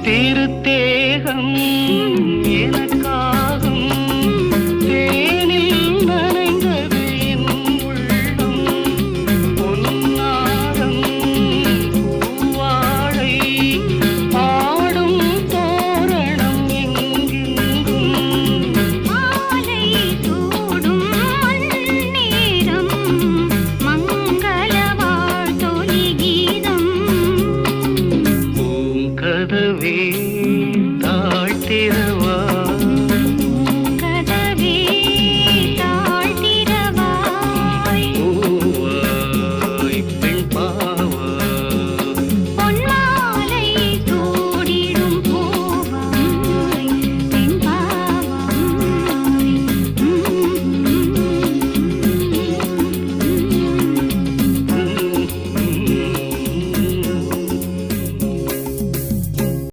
திருத்தேகம் எனக்காகும் தேனில் நனைந்தது என் உள்ளம் பொன்னாரம் பூவாழை ஆடும் தோரணம் எங்கெங்கும் மாலை சூடும் நேரம் மங்கள வாழ்த்தொலி கீதம் பூங்கதவே தாழ்த்திரவா